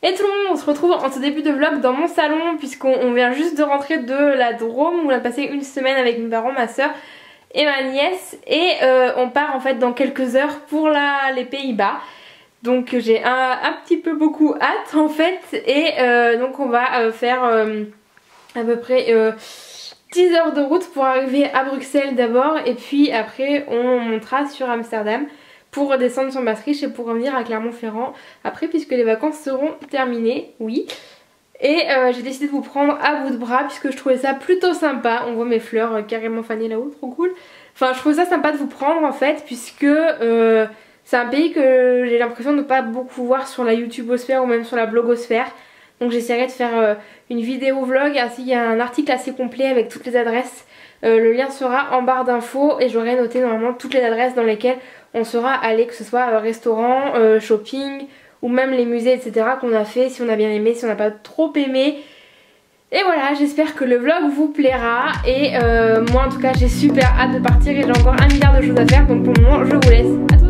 Et tout le monde, on se retrouve en ce début de vlog dans mon salon puisqu'on vient juste de rentrer de la Drôme où on a passé une semaine avec mes parents, ma soeur et ma nièce et on part en fait dans quelques heures pour les Pays-Bas. Donc j'ai un petit peu beaucoup hâte en fait et donc on va faire à peu près 10 heures de route pour arriver à Bruxelles d'abord et puis après on montera sur Amsterdam pour descendre sur Maastricht et pour revenir à Clermont-Ferrand après puisque les vacances seront terminées, oui. Et j'ai décidé de vous prendre à bout de bras puisque je trouvais ça plutôt sympa. On voit mes fleurs carrément fanées là-haut, trop cool. Enfin je trouvais ça sympa de vous prendre en fait puisque c'est un pays que j'ai l'impression de ne pas beaucoup voir sur la YouTubosphère ou même sur la blogosphère. Donc j'essaierai de faire une vidéo vlog ainsi qu'il y a un article assez complet avec toutes les adresses. Le lien sera en barre d'infos et j'aurai noté normalement toutes les adresses dans lesquelles on sera allé, que ce soit restaurant, shopping ou même les musées etc. qu'on a fait, si on a bien aimé, si on n'a pas trop aimé. Et voilà, j'espère que le vlog vous plaira et moi en tout cas j'ai super hâte de partir et j'ai encore 1 milliard de choses à faire, donc pour le moment je vous laisse. À tout.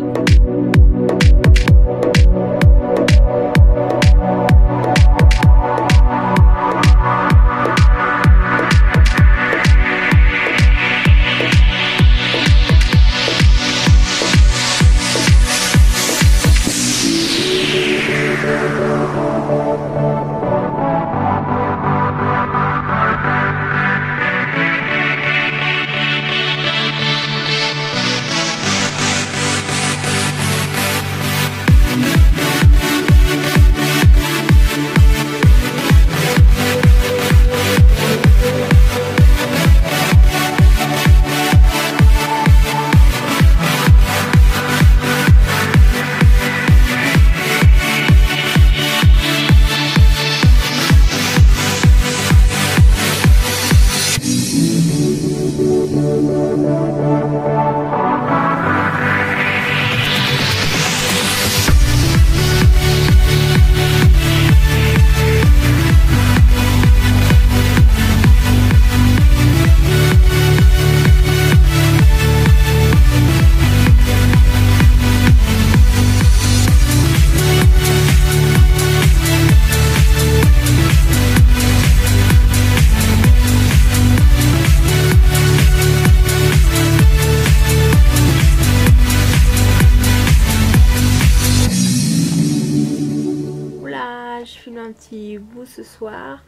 Un petit bout ce soir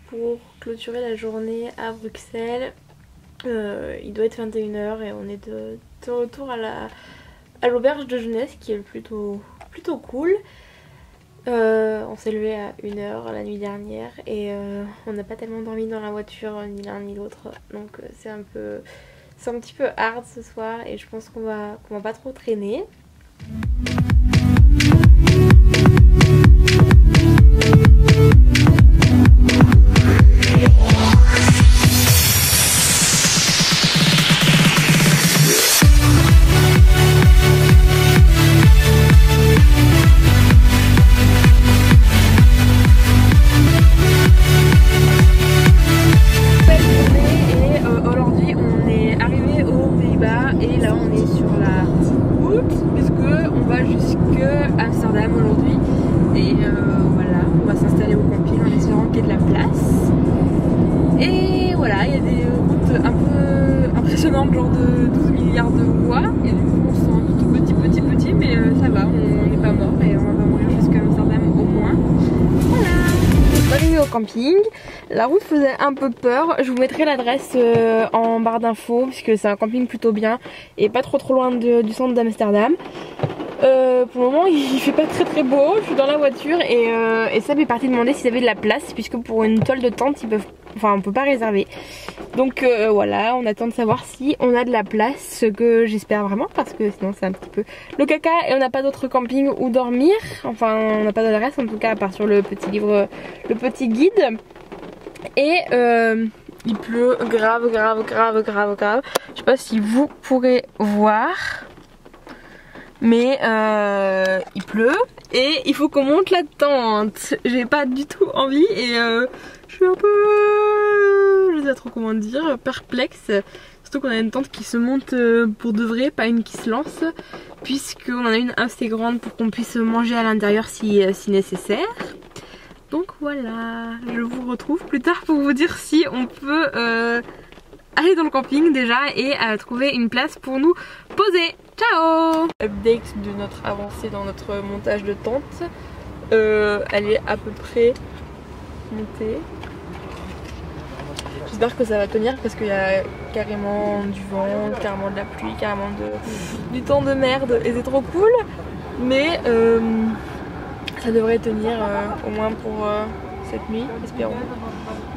pour clôturer la journée à Bruxelles. Il doit être 21 h et on est de retour à l'auberge de jeunesse qui est plutôt cool. On s'est levé à 1 h la nuit dernière et on n'a pas tellement dormi dans la voiture ni l'un ni l'autre, donc c'est un petit peu hard ce soir et je pense qu'on va pas trop traîner. Genre de 12 milliards de voies et du coup on se sent tout petit mais ça va, on n'est pas mort et on va pas mourir jusqu'à Amsterdam au moins. Voilà, on est arrivé au camping, la route faisait un peu peur, je vous mettrai l'adresse en barre d'infos puisque c'est un camping plutôt bien et pas trop loin du centre d'Amsterdam. Pour le moment il fait pas très beau, je suis dans la voiture et Seb est parti demander s'ils avaient de la place puisque pour une toile de tente on peut pas réserver. Donc voilà, on attend de savoir si on a de la place, ce que j'espère vraiment parce que sinon c'est un petit peu le caca et on n'a pas d'autre camping où dormir. Enfin on n'a pas d'adresse en tout cas à part sur le petit livre, le petit guide. Et il pleut grave. Je sais pas si vous pourrez voir. Mais il pleut et il faut qu'on monte la tente. J'ai pas du tout envie et je suis un peu, je sais pas trop comment dire, perplexe. Surtout qu'on a une tente qui se monte pour de vrai, pas une qui se lance, puisqu'on en a une assez grande pour qu'on puisse manger à l'intérieur si nécessaire. Donc voilà, je vous retrouve plus tard pour vous dire si on peut aller dans le camping déjà et trouver une place pour nous poser. Ciao! Update de notre avancée dans notre montage de tente. Elle est à peu près montée. J'espère que ça va tenir parce qu'il y a carrément du vent, carrément de la pluie, carrément du temps de merde et c'est trop cool. Mais ça devrait tenir au moins pour cette nuit, espérons.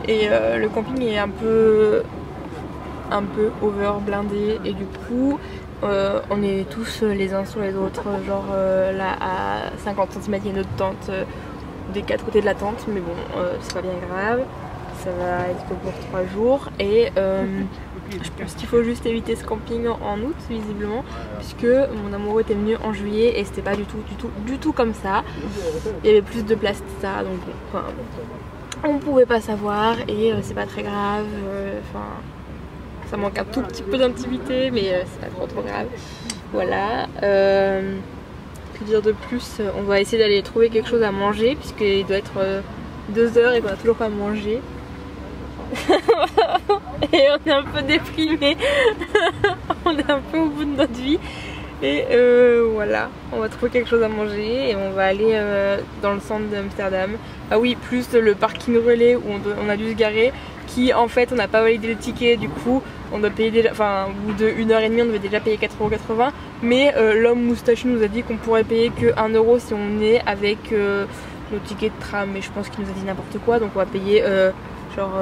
Et le camping est un peu over blindé et du coup on est tous les uns sur les autres, genre là à 50 cm il y a notre tente des 4 côtés de la tente, mais bon c'est pas bien grave. Ça va être que pour 3 jours et je pense qu'il faut juste éviter ce camping en août visiblement puisque mon amoureux était venu en juillet et c'était pas du tout comme ça. Il y avait plus de place que ça donc bon, enfin, on pouvait pas savoir et c'est pas très grave. Enfin, ça manque un tout petit peu d'intimité mais c'est pas trop grave. Voilà. Que dire de plus, on va essayer d'aller trouver quelque chose à manger puisqu'il doit être 2 h et qu'on a toujours pas mangé. Et on est un peu déprimé. On est un peu au bout de notre vie. Et voilà, on va trouver quelque chose à manger et on va aller dans le centre d'Amsterdam. Ah oui, plus le parking relais où on a dû se garer, qui en fait on n'a pas validé le ticket, du coup on doit payer déjà, enfin au bout de 1 h 30 on devait déjà payer 4,80 €. Mais l'homme moustachu nous a dit qu'on pourrait payer que 1 € si on est avec nos tickets de tram. Mais je pense qu'il nous a dit n'importe quoi, donc on va payer genre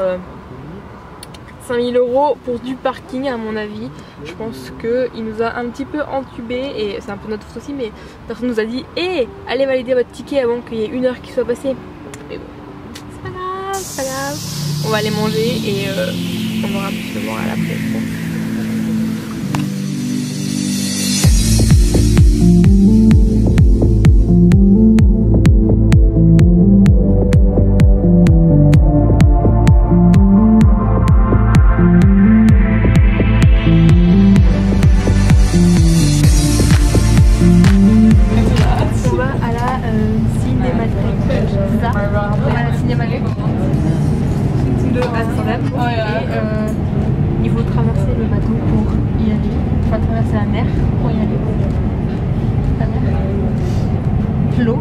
5 000 € pour du parking à mon avis. Je pense qu'il nous a un petit peu entubé et c'est un peu notre faute aussi, mais personne nous a dit hey, allez valider votre ticket avant qu'il y ait 1 heure qui soit passée. Mais bon, c'est pas grave, c'est pas grave. On va aller manger et on aura plus de morale après. Bon. Il faut traverser le bateau pour y aller, enfin traverser la mer pour y aller. La mer, l'eau.